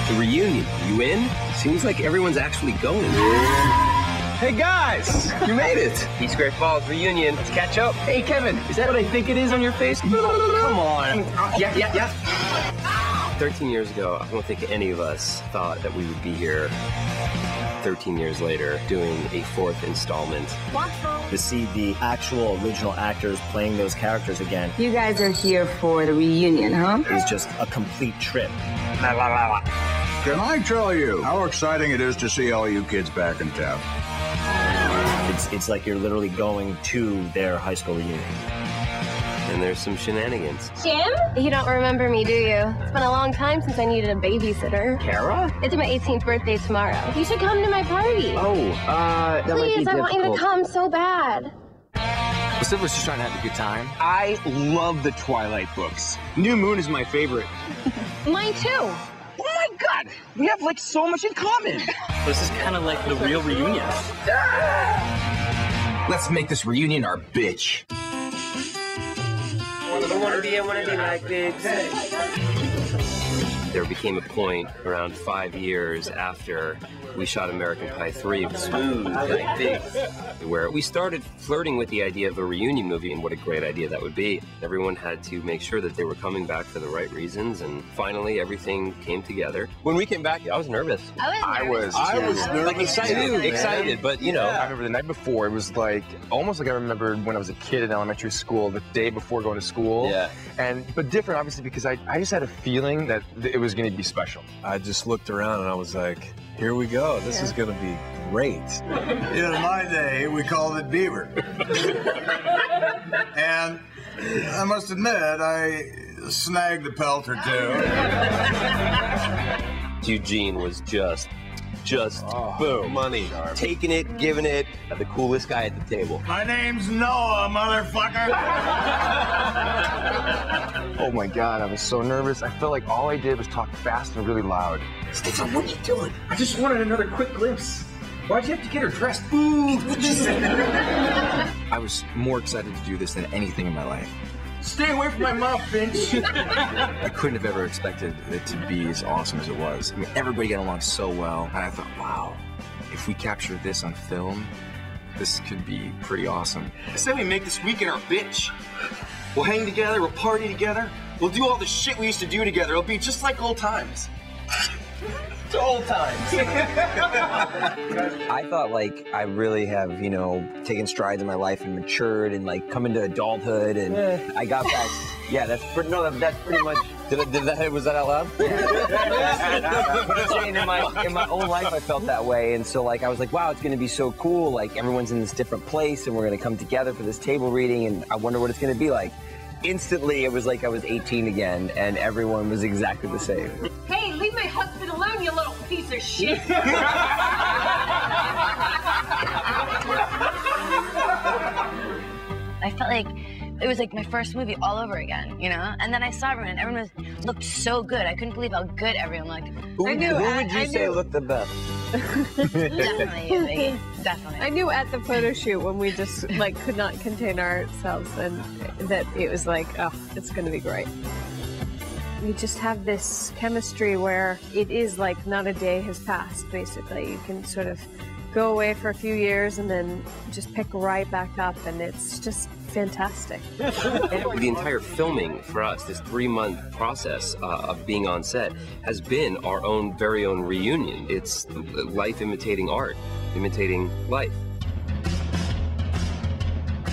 The reunion. You in? Seems like everyone's actually going. Hey guys, you made it. East Great Falls reunion. Let's catch up. Hey Kevin, is that what I think it is on your face? Come on. Yeah. 13 years ago, I don't think any of us thought that we would be here 13 years later doing a fourth installment. To see the actual original actors playing those characters again. You guys are here for the reunion, huh? Is just a complete trip. Can I tell you how exciting it is to see all you kids back in town? It's like you're literally going to their high school reunion. And there's some shenanigans. Jim? You don't remember me, do you? It's been a long time since I needed a babysitter. Kara? It's my 18th birthday tomorrow. You should come to my party. Oh, that might be Please, I want you to difficult. come so bad. Stifler's just trying to have a good time. I love the Twilight books. New Moon is my favorite. Mine too. Oh my God, we have like so much in common. This is kind of like the real reunion. Let's make this reunion our bitch. I wanna be like this. There became a point around 5 years after we shot American Pie 3, Smooth Like This, where we started flirting with the idea of a reunion movie and what a great idea that would be. Everyone had to make sure that they were coming back for the right reasons, and finally everything came together. When we came back, I was nervous. I was nervous. Like excited, but you know. I remember the night before, it was like, almost like I remembered when I was a kid in elementary school, the day before going to school. Yeah. But different, obviously, because I just had a feeling that it was going to be special. I just looked around and I was like, here we go. This is going to be great. In my day, we called it Beaver. And I must admit, I snagged a pelt or two. Eugene was just boom. Money. Taking it, giving it, the coolest guy at the table. My name's Noah, motherfucker. Oh my God, I was so nervous. I felt like all I did was talk fast and really loud. Stefan, what are you doing? I just wanted another quick glimpse. Why'd you have to get her dressed? Ooh, I was more excited to do this than anything in my life. Stay away from my mouth, Finch. I couldn't have ever expected it to be as awesome as it was. I mean, everybody got along so well, and I thought, wow, if we capture this on film, this could be pretty awesome. I said we make this weekend our bitch. We'll hang together, we'll party together, we'll do all the shit we used to do together. It'll be just like old times. Old times. I thought, like, I really have, you know, taken strides in my life and matured and, like, come into adulthood, and I got back. Yeah, that's pretty much. Was that out loud? I'm saying in my own life, I felt that way, and so, like, I was like, wow, it's going to be so cool. Like, everyone's in this different place, and we're going to come together for this table reading, and I wonder what it's going to be like. Instantly, it was like I was 18 again, and everyone was exactly the same. Hey, leave my husband alone, you little piece of shit. I felt like it was like my first movie all over again, you know? And then I saw everyone, and everyone looked so good. I couldn't believe how good everyone looked. Who would you say looked the best? Definitely. Definitely. I knew at the photo shoot when we just like could not contain ourselves, and that it was like, oh, it's going to be great. We just have this chemistry where it is like not a day has passed, basically. You can sort of go away for a few years and then just pick right back up, and it's just fantastic. The entire filming for us, this 3-month process of being on set, has been our own very own reunion. It's life imitating art, imitating life.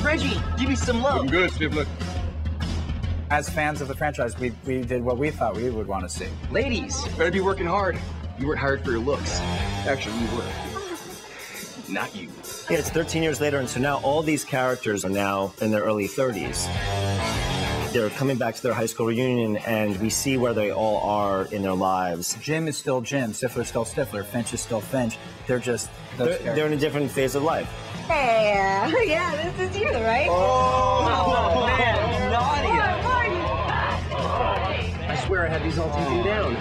Reggie, give me some love. I'm good, Stifler. As fans of the franchise, we did what we thought we would want to see. Ladies, better be working hard. You weren't hired for your looks. Actually, you were. Not you. Yeah, it's 13 years later, and so now all these characters are now in their early 30s. They're coming back to their high school reunion, and we see where they all are in their lives. Jim is still Jim, Stifler's still Stifler, Finch is still Finch. They're just they're in a different phase of life. Hey, yeah, this is you, right? Oh man, naughty! I swear I had these all taken down.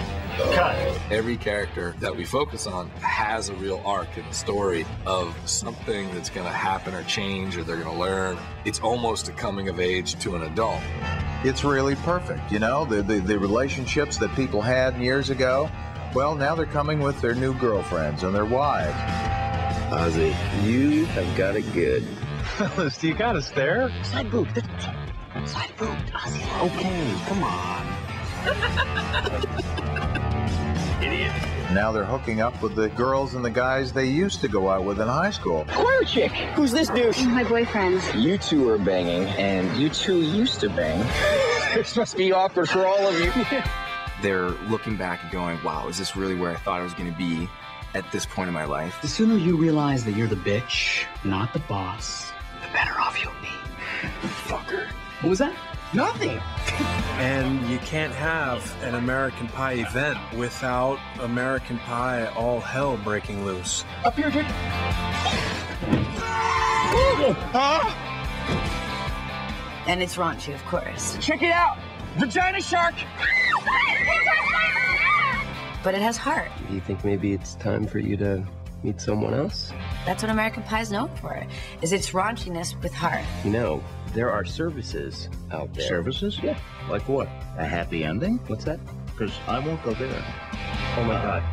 Cut. Every character that we focus on has a real arc in the story of something that's going to happen or change or they're going to learn. It's almost a coming of age to an adult. It's really perfect, you know, the relationships that people had years ago, Well, now they're coming with their new girlfriends and their wives. Ozzy, you have got it good. Fellas, do you got us there? Side boob. Side boob. Ozzy. Okay, come on. Idiot. Now they're hooking up with the girls and the guys they used to go out with in high school. Choir chick. Who's this douche? My boyfriend. You two are banging, and you two used to bang. This must be awkward for all of you. They're looking back and going, wow, is this really where I thought I was going to be at this point in my life? The sooner you realize that you're the bitch, not the boss, the better off you'll be. Fucker. What was that? Nothing. And you can't have an American Pie event without American Pie all hell breaking loose. Up here, dude. And it's raunchy, of course. Check it out. Vagina shark. But it has heart. Do you think maybe it's time for you to meet someone else? That's what American Pie is known for, is its raunchiness with heart. You know, there are services out there. Services? Yeah. Like what? A happy ending? What's that? Because I won't go there. Oh my God.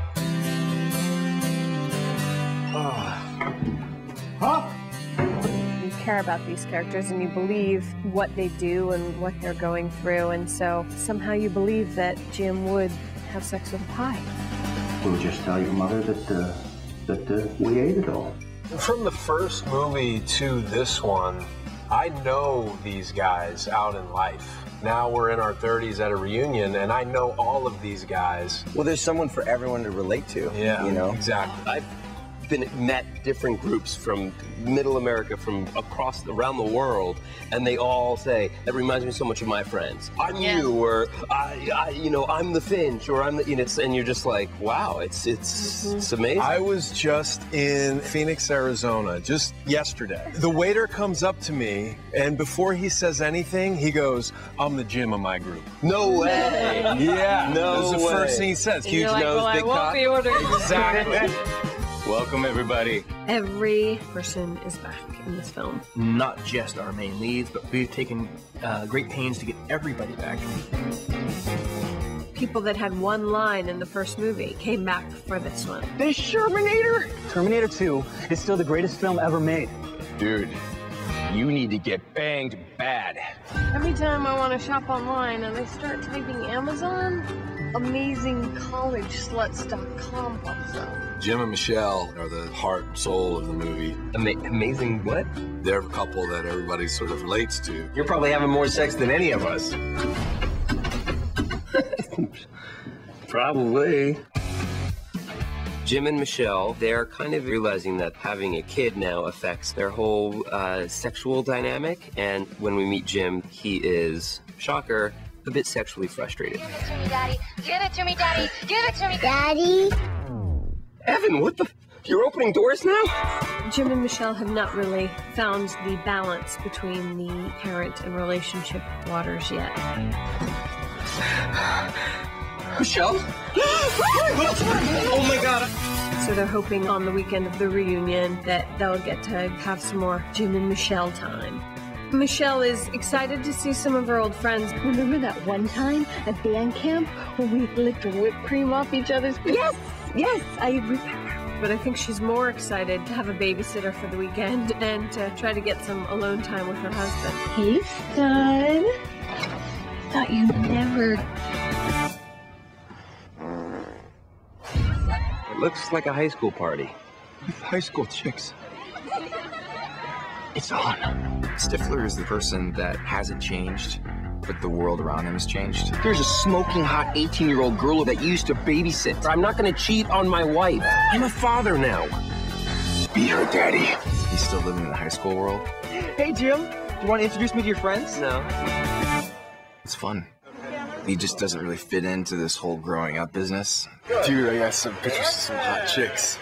You care about these characters and you believe what they do and what they're going through, and so somehow you believe that Jim would have sex with a pie. We'll just tell your mother that we ate it all. From the first movie to this one, I know these guys out in life. Now we're in our 30s at a reunion, and I know all of these guys. Well, there's someone for everyone to relate to. Yeah, you know? exactly. I've met different groups from middle America, from around the world, and they all say, that reminds me so much of my friends. I'm you, or I'm the Finch, or I'm the, and you're just like, wow, it's amazing. I was just in Phoenix, Arizona, just yesterday. The waiter comes up to me, and before he says anything, he goes, I'm the Jim of my group. No way. Yeah. No That's the way. first thing he says. And Huge you're like, nose, well, big I won't cock. be ordering. Exactly. Welcome, everybody. Every person is back in this film. Not just our main leads, but we've taken great pains to get everybody back. People that had one line in the first movie came back for this one. The Shermanator. Terminator 2 is still the greatest film ever made. Dude, you need to get banged bad. Every time I want to shop online and I start typing Amazon, amazingcollegesluts.com pops up. Jim and Michelle are the heart and soul of the movie. Amazing what? They're a couple that everybody sort of relates to. You're probably having more sex than any of us. Probably. Jim and Michelle, they're kind of realizing that having a kid now affects their whole sexual dynamic. And when we meet Jim, he is, shocker, a bit sexually frustrated. Give it to me, Daddy. Give it to me, Daddy. Give it to me, Daddy. Evan, what the? You're opening doors now? Jim and Michelle have not really found the balance between the parent and relationship waters yet. Michelle? Oh my God. So they're hoping on the weekend of the reunion that they'll get to have some more Jim and Michelle time. Michelle is excited to see some of her old friends. Remember that one time at band camp when we licked whipped cream off each other's? Yes, I remember. But I think she's more excited to have a babysitter for the weekend and to try to get some alone time with her husband. Hey, son. Thought you never... It looks like a high school party. With high school chicks. It's on. Stifler is the person that hasn't changed, but the world around him has changed. Here's a smoking hot 18-year-old girl that used to babysit. I'm not going to cheat on my wife. I'm a father now. Be her daddy. He's still living in the high school world. Hey, Jim. Do you want to introduce me to your friends? No. It's fun. He just doesn't really fit into this whole growing up business. Dude, I got some pictures of some hot chicks.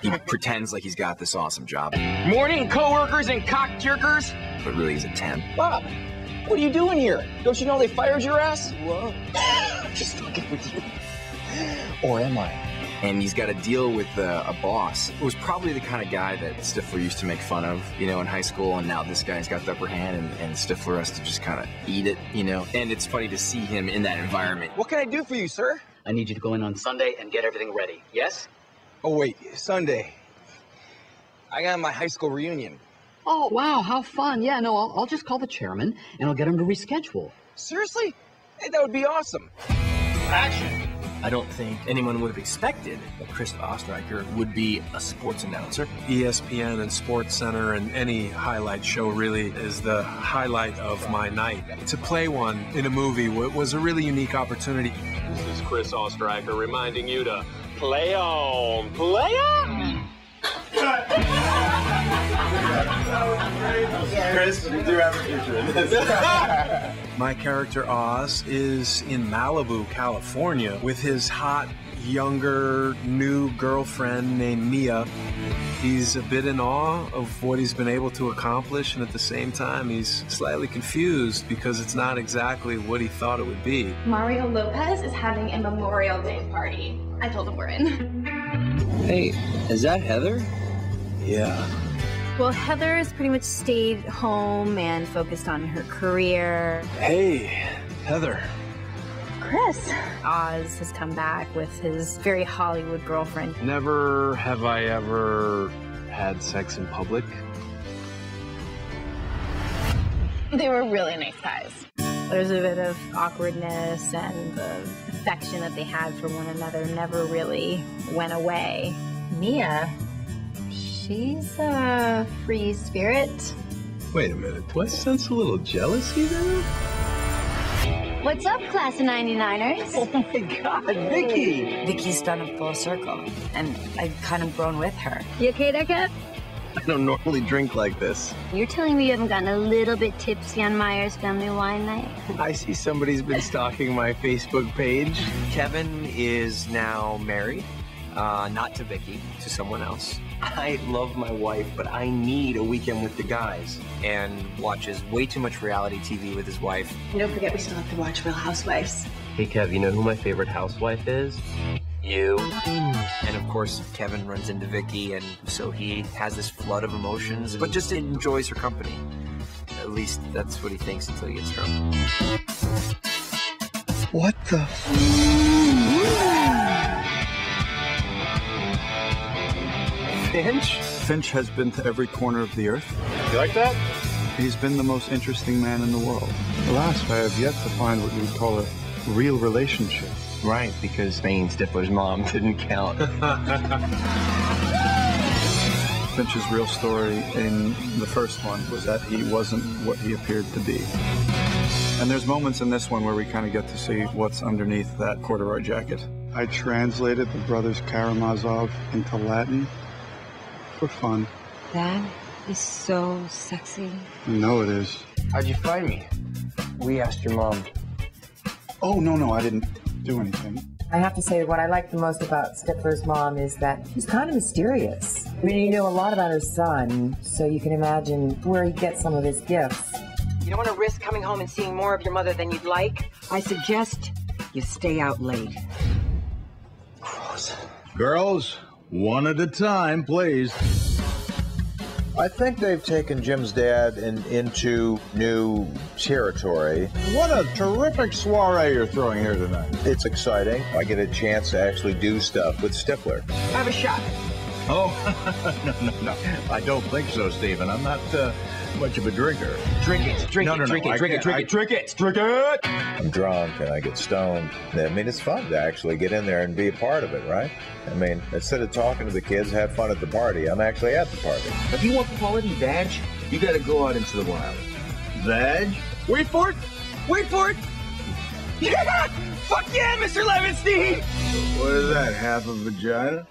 He pretends like he's got this awesome job, Morning, coworkers and cock jerkers. but really he's a 10. Bob, what are you doing here? Don't you know they fired your ass? Whoa. Just fucking with you. Or am I? And he's got to deal with a boss. It was probably the kind of guy that Stifler used to make fun of, in high school, and now this guy's got the upper hand, and Stifler has to just kind of eat it, And it's funny to see him in that environment. What can I do for you, sir? I need you to go in on Sunday and get everything ready. Yes? Oh, wait, Sunday. I got my high school reunion. Oh, wow, how fun. Yeah, no, I'll just call the chairman and I'll get him to reschedule. Seriously? Hey, that would be awesome. Action! I don't think anyone would have expected that Chris Osterreicher would be a sports announcer. ESPN and Sports Center and any highlight show really is the highlight of my night. To play one in a movie was a really unique opportunity. This is Chris Osterreicher reminding you to play on. Play on! Chris, we do have a future in this. My character Oz is in Malibu, California, with his hot, younger, new girlfriend named Mia. He's a bit in awe of what he's been able to accomplish, and at the same time, he's slightly confused because it's not exactly what he thought it would be. Mario Lopez is having a Memorial Day party. I told him we're in. Hey, is that Heather? Yeah. Well, Heather's pretty much stayed home and focused on her career. Hey, Heather. Chris. Oz has come back with his very Hollywood girlfriend. Never have I ever had sex in public. They were really nice guys. There's a bit of awkwardness, and the affection that they had for one another never really went away. Mia, she's a free spirit. Wait a minute, do I sense a little jealousy there? What's up, class of 99ers? Oh my God, Vicky! Vicky's done a full circle, and I've kind of grown with her. You okay there, Kat? I don't normally drink like this. You're telling me you haven't gotten a little bit tipsy on Meyer's family wine night? I see somebody's been stalking my Facebook page. Kevin is now married, not to Vicky, to someone else. I love my wife, but I need a weekend with the guys. And watches way too much reality TV with his wife. And don't forget, we still have to watch Real Housewives. Hey, Kev, you know who my favorite housewife is? You. And of course, Kevin runs into Vicky, and so he has this flood of emotions, but just enjoys her company. At least that's what he thinks until he gets drunk. What the? Finch? Finch has been to every corner of the earth. You like that? He's been the most interesting man in the world. Alas, I have yet to find what you would call a real relationship. Right, because Spain Stifler's mom didn't count. Finch's real story in the first one was that he wasn't what he appeared to be. And there's moments in this one where we kind of get to see what's underneath that corduroy jacket. I translated the brothers Karamazov into Latin for fun. That is so sexy. I know it is. How'd you find me? We asked your mom. Oh, no, I didn't do anything. I have to say, what I like the most about Stifler's mom is that she's kind of mysterious. I mean, you know a lot about her son, so you can imagine where he gets some of his gifts. You don't want to risk coming home and seeing more of your mother than you'd like? I suggest you stay out late. Gross. Girls, one at a time, please. I think they've taken Jim's dad into new territory. What a terrific soiree you're throwing here tonight. It's exciting. I get a chance to actually do stuff with Stifler. Have a shot. Oh, no. I don't think so, Stephen. I'm not much of a drinker. Drink it. Drink it. I'm drunk and I get stoned. I mean, it's fun to actually get in there and be a part of it, right? I mean, instead of talking to the kids, have fun at the party, I'm actually at the party. If you want quality vag, you gotta go out into the wild. Vag? Wait for it! Yeah! Fuck yeah, Mr. Levinstein! What is that, half a vagina?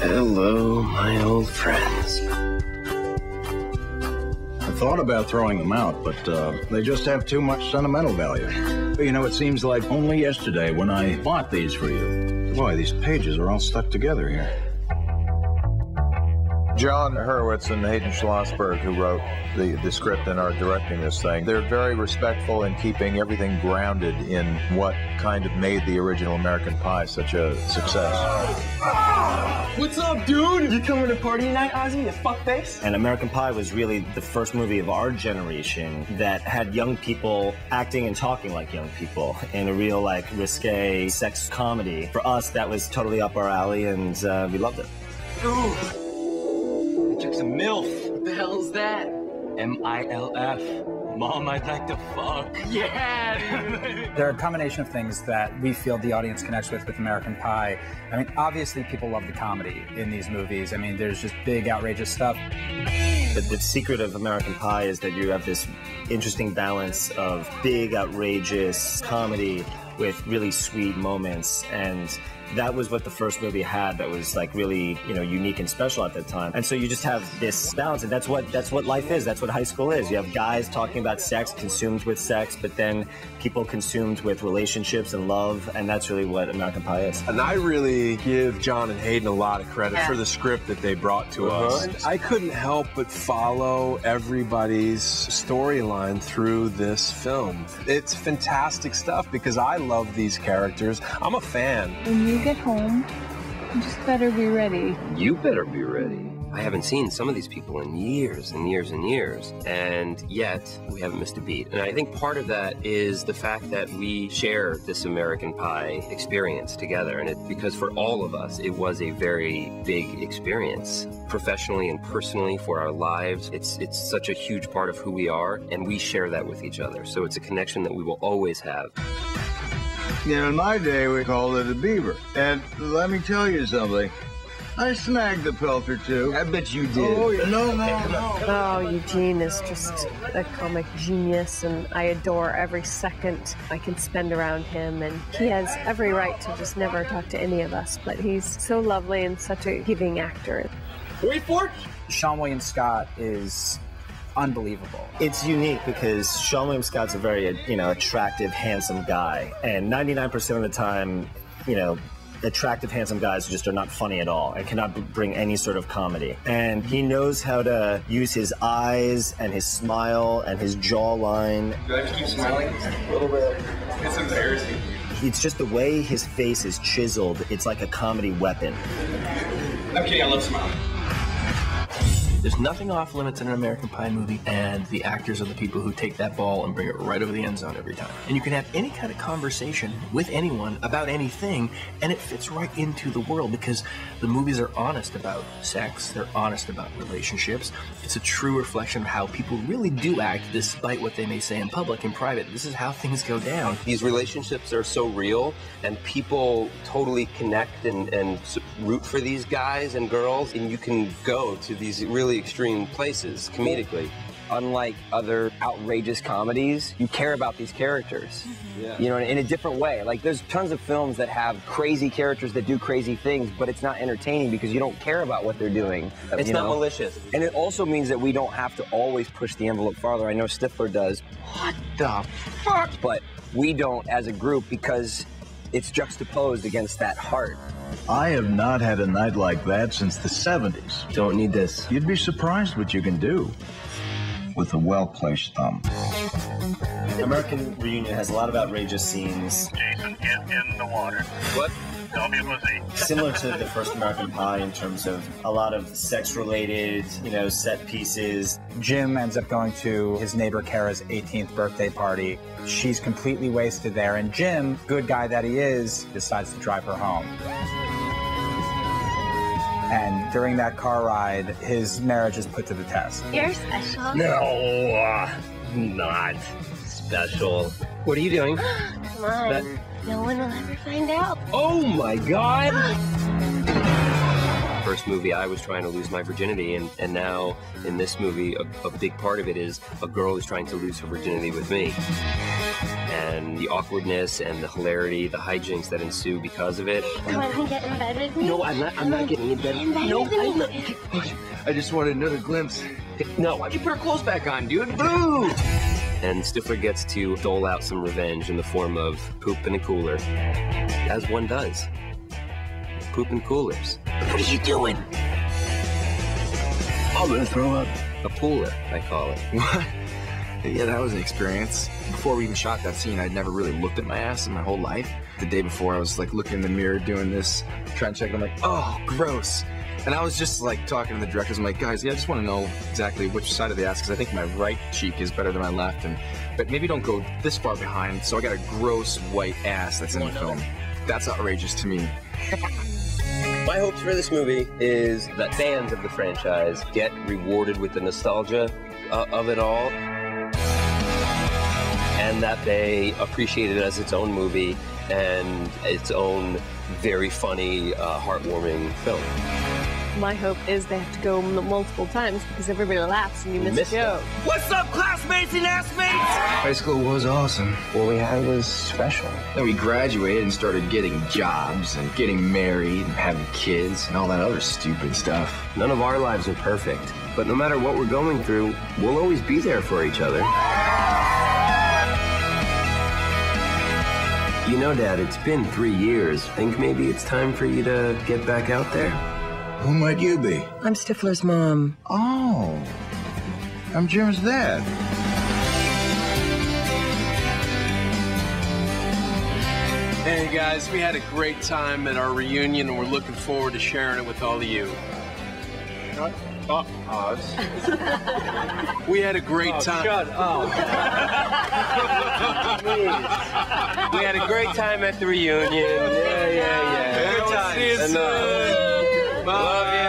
Hello, my old friends. I thought about throwing them out, but they just have too much sentimental value. You know, it seems like only yesterday when I bought these for you. Boy, these pages are all stuck together here. John Hurwitz and Hayden Schlossberg, who wrote the script and are directing this thing, they're very respectful in keeping everything grounded in what kind of made the original American Pie such a success. What's up, dude? You coming to party tonight, Ozzy, you fuckface? And American Pie was really the first movie of our generation that had young people acting and talking like young people in a real, like, risque sex comedy. For us, that was totally up our alley, and we loved it. Ooh. I took some MILF. What the hell's that? MILF. Mom, I'd like to fuck. Yeah! There are a combination of things that we feel the audience connects with American Pie. I mean, obviously people love the comedy in these movies. I mean, there's just big, outrageous stuff. The secret of American Pie is that you have this interesting balance of big, outrageous comedy with really sweet moments, and that was what the first movie had that was like really, you know, unique and special at that time. And so you just have this balance, and that's what life is. That's what high school is. You have guys talking about sex, consumed with sex, but then people consumed with relationships and love, and that's really what American Pie is. And I really give John and Hayden a lot of credit for the script that they brought to us. I couldn't help but follow everybody's storyline through this film. It's fantastic stuff because I love these characters. I'm a fan. When you get home, you just better be ready. You better be ready. I haven't seen some of these people in years and years and years, and yet we haven't missed a beat. And I think part of that is the fact that we share this American Pie experience together, and because for all of us, it was a very big experience, professionally and personally for our lives. It's such a huge part of who we are, and we share that with each other. So it's a connection that we will always have. You know, in my day, we called it a beaver. And let me tell you something. I snagged the pelter, too. I bet you did. Oh, yeah. No. Oh, Eugene is just a comic genius, and I adore every second I can spend around him, and he has every right to just never talk to any of us, but he's so lovely and such a giving actor. Wait for it! Sean William Scott is unbelievable. It's unique because Sean William Scott's a very, you know, attractive, handsome guy, and 99% of the time, you know, attractive, handsome guys just are not funny at all and cannot bring any sort of comedy. And he knows how to use his eyes and his smile and his jawline. Do I have to keep smiling? A little bit. It's embarrassing. It's just the way his face is chiseled. It's like a comedy weapon. I'm kidding, I love smiling. There's nothing off limits in an American Pie movie, and the actors are the people who take that ball and bring it right over the end zone every time. And you can have any kind of conversation with anyone about anything, and it fits right into the world because the movies are honest about sex, they're honest about relationships. It's a true reflection of how people really do act despite what they may say in public and private. This is how things go down. These relationships are so real, and people totally connect and root for these guys and girls, and you can go to these really extreme places comedically. Unlike other outrageous comedies, you care about these characters. Yeah. You know, in a different way. Like, there's tons of films that have crazy characters that do crazy things, but it's not entertaining because you don't care about what they're doing. It's not malicious. And it also means that we don't have to always push the envelope farther. I know Stifler does. What the fuck? But we don't as a group because it's juxtaposed against that heart. I have not had a night like that since the 70s. Don't need this. You'd be surprised what you can do with a well-placed thumb. American Reunion has a lot of outrageous scenes. Jason, get in the water. What? Don't be a pussy. Similar to the first American Pie in terms of a lot of sex-related, you know, set pieces. Jim ends up going to his neighbor Kara's 18th birthday party. She's completely wasted there, and Jim, good guy that he is, decides to drive her home. And during that car ride, his marriage is put to the test. You're special. No, not special. What are you doing? Come on. No one will ever find out. Oh my God! First movie, I was trying to lose my virginity, and now in this movie, a big part of it is a girl is trying to lose her virginity with me. And the awkwardness and the hilarity, the hijinks that ensue because of it. Come on and get in bed with me. No, I'm not getting in bed. No, I'm not. I just wanted another glimpse. No, why'd you put her clothes back on, dude? Boo! And Stifler gets to dole out some revenge in the form of poop in a cooler, as one does. Poop in coolers. What are you doing? I'm gonna throw up. A pooler, I call it. What? Yeah, that was an experience. Before we even shot that scene, I'd never really looked at my ass in my whole life. The day before, I was like looking in the mirror doing this, trying to check, and I'm like, oh, gross. And I was just like talking to the directors. I'm like, guys, yeah, I just want to know exactly which side of the ass, because I think my right cheek is better than my left, but maybe don't go this far behind. So I got a gross white ass that's in the film. That's outrageous to me. My hopes for this movie is that fans of the franchise get rewarded with the nostalgia of it all, and that they appreciate it as its own movie and its own very funny, heartwarming film. My hope is they have to go multiple times because everybody laughs and you miss a joke. What's up, classmates and assmates? High school was awesome. What we had was special. Then we graduated and started getting jobs and getting married and having kids and all that other stupid stuff. None of our lives are perfect, but no matter what we're going through, we'll always be there for each other. You know, Dad, it's been 3 years. Think maybe it's time for you to get back out there? Who might you be? I'm Stifler's mom. Oh, I'm Jim's dad. Hey guys, we had a great time at our reunion and we're looking forward to sharing it with all of you. Shut up, Oz. We had a great time. Shut up. We had a great time at the reunion. Yeah. Good times. Love you.